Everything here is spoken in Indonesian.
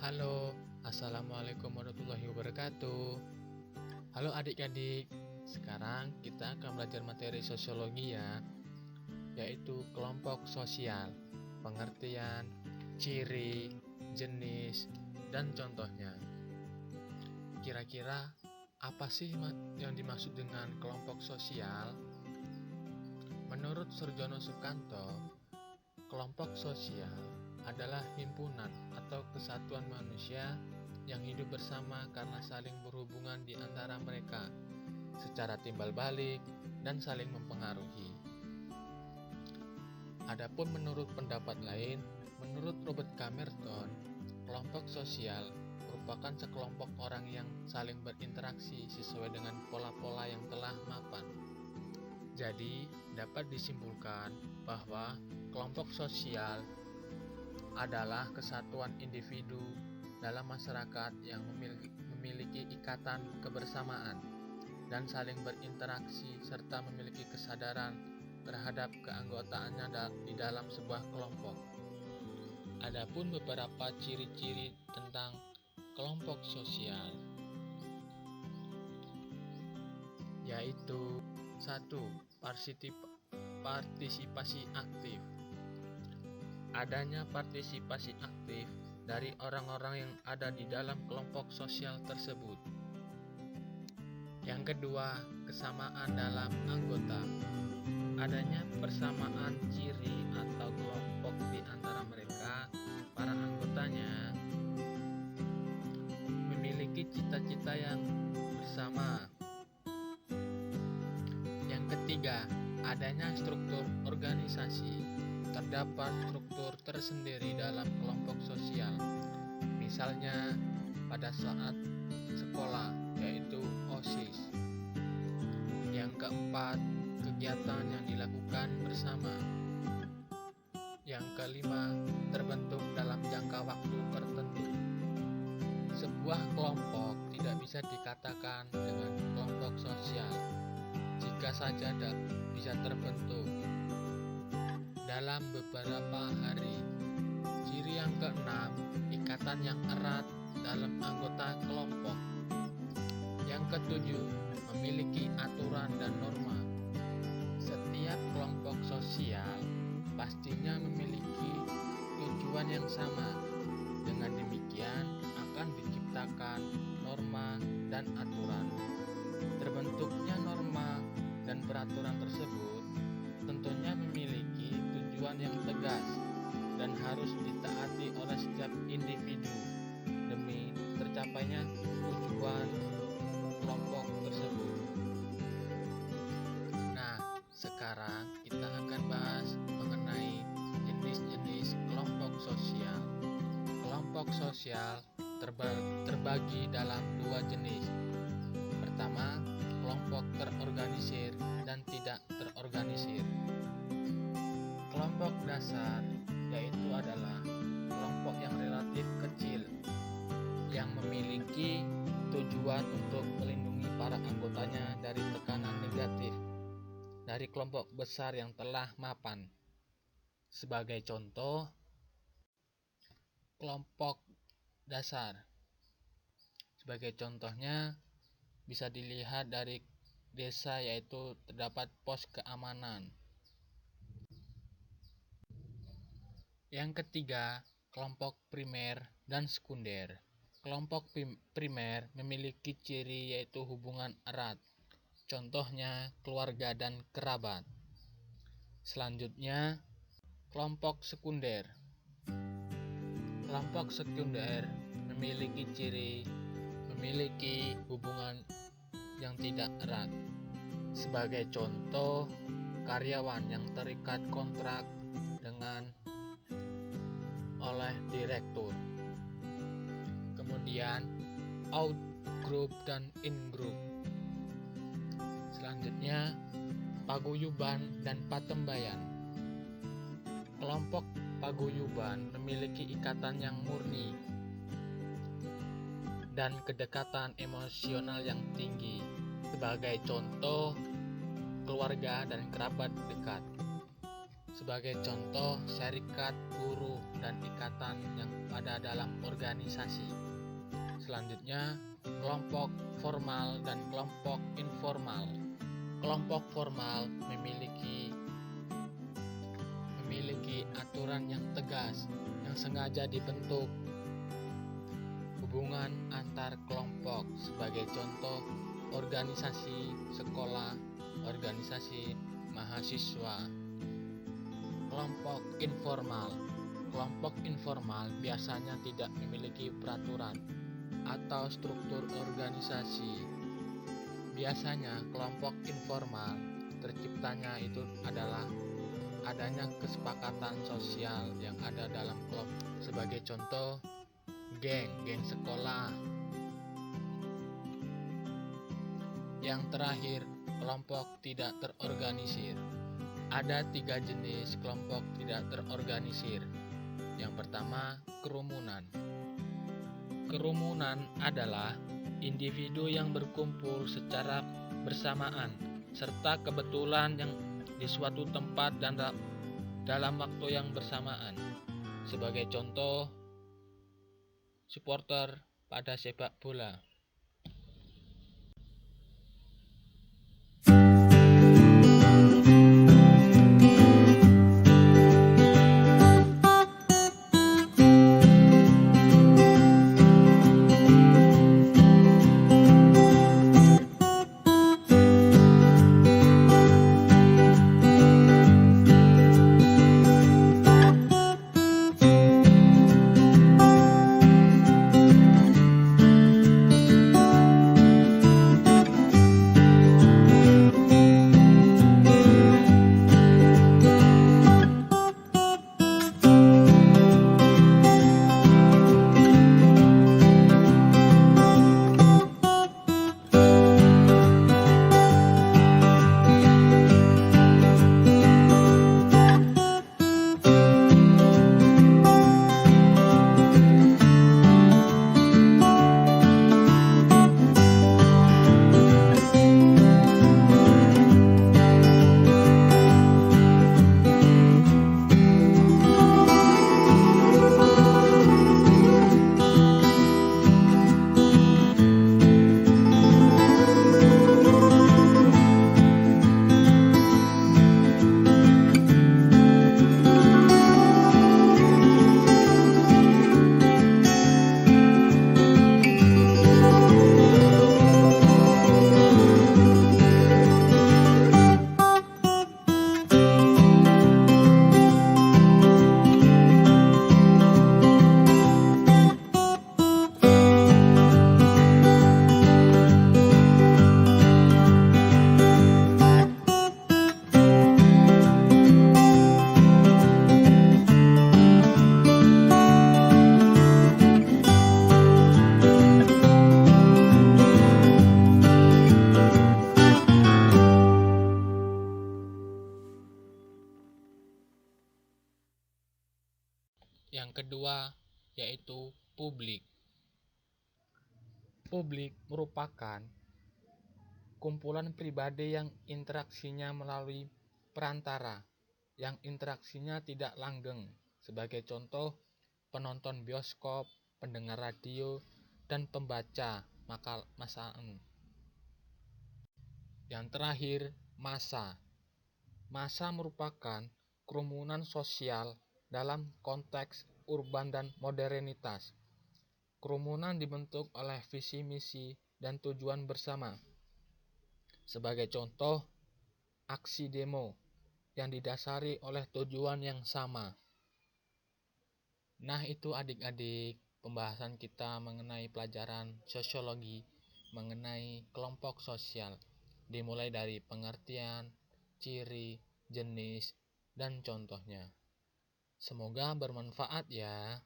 Halo, Assalamualaikum warahmatullahi wabarakatuh. Halo adik-adik, sekarang kita akan belajar materi sosiologi ya, yaitu kelompok sosial, pengertian, ciri, jenis, dan contohnya. Kira-kira apa sih yang dimaksud dengan kelompok sosial? Menurut Surjono Sukanto, kelompok sosial adalah himpunan atau kesatuan manusia yang hidup bersama karena saling berhubungan di antara mereka secara timbal balik dan saling mempengaruhi. Adapun menurut pendapat lain, menurut Robert Camerton, kelompok sosial merupakan sekelompok orang yang saling berinteraksi sesuai dengan pola-pola yang telah mapan. Jadi, dapat disimpulkan bahwa kelompok sosial adalah kesatuan individu dalam masyarakat yang memiliki ikatan kebersamaan dan saling berinteraksi serta memiliki kesadaran terhadap keanggotaannya di dalam sebuah kelompok. Adapun beberapa ciri-ciri tentang kelompok sosial, yaitu 1. Partisipasi aktif. Adanya partisipasi aktif dari orang-orang yang ada di dalam kelompok sosial tersebut. Yang kedua, kesamaan dalam anggota. Adanya persamaan ciri atau kelompok di antara mereka, para anggotanya memiliki cita-cita yang bersama. Yang ketiga, adanya struktur organisasi. Terdapat struktur tersendiri dalam kelompok sosial, misalnya pada saat sekolah, yaitu OSIS. Yang keempat, kegiatan yang dilakukan bersama. Yang kelima, terbentuk dalam jangka waktu tertentu. Sebuah kelompok tidak bisa dikatakan dengan kelompok sosial jika saja bisa terbentuk dalam beberapa hari. Ciri yang keenam, ikatan yang erat dalam anggota kelompok. Yang ketujuh, memiliki aturan dan norma. Setiap kelompok sosial pastinya memiliki tujuan yang sama. Dengan demikian akan diciptakan norma dan aturan. Terbentuknya norma dan peraturan tersebut tentunya memiliki tujuan yang tegas dan harus ditaati oleh setiap individu demi tercapainya tujuan kelompok tersebut. Nah, sekarang kita akan bahas mengenai jenis-jenis kelompok sosial. Kelompok sosial terbagi dalam dua jenis. Pertama, kelompok terorganisir dan tidak terorganisir. Kelompok dasar yaitu adalah kelompok yang relatif kecil yang memiliki tujuan untuk melindungi para anggotanya dari tekanan negatif dari kelompok besar yang telah mapan. Sebagai contoh, kelompok dasar. Sebagai contohnya bisa dilihat dari desa, yaitu terdapat pos keamanan. Yang ketiga, kelompok primer dan sekunder. Kelompok primer memiliki ciri yaitu hubungan erat. Contohnya keluarga dan kerabat. Selanjutnya, kelompok sekunder. Kelompok sekunder memiliki ciri memiliki hubungan yang tidak erat. Sebagai contoh, karyawan yang terikat kontrak dengan oleh direktur. Kemudian out group dan in group. Selanjutnya, paguyuban dan patembayan. Kelompok paguyuban memiliki ikatan yang murni dan kedekatan emosional yang tinggi. Sebagai contoh, keluarga dan kerabat dekat. Sebagai contoh, syarikat buruh dan ikatan yang pada dalam organisasi. Selanjutnya, kelompok formal dan kelompok informal. Kelompok formal memiliki aturan yang tegas yang sengaja dibentuk. Hubungan antar kelompok sebagai contoh organisasi sekolah, organisasi mahasiswa. Kelompok informal. Kelompok informal biasanya tidak memiliki peraturan atau struktur organisasi. Biasanya kelompok informal terciptanya itu adalah adanya kesepakatan sosial yang ada dalam kelompok. Sebagai contoh, geng sekolah. Yang terakhir, kelompok tidak terorganisir. Ada 3 jenis kelompok tidak terorganisir. Yang pertama, kerumunan. Kerumunan adalah individu yang berkumpul secara bersamaan serta kebetulan yang di suatu tempat dan dalam waktu yang bersamaan. Sebagai contoh, supporter pada sepak bola. Yang kedua yaitu publik. Publik merupakan kumpulan pribadi yang interaksinya melalui perantara, yang interaksinya tidak langgeng. Sebagai contoh, penonton bioskop, pendengar radio, dan pembaca masalah. Yang terakhir, massa. Massa merupakan kerumunan sosial dalam konteks urban dan modernitas. Kerumunan dibentuk oleh visi misi dan tujuan bersama. Sebagai contoh, aksi demo yang didasari oleh tujuan yang sama. Nah, itu adik-adik pembahasan kita mengenai pelajaran sosiologi mengenai kelompok sosial, dimulai dari pengertian, ciri, jenis, dan contohnya. Semoga bermanfaat ya.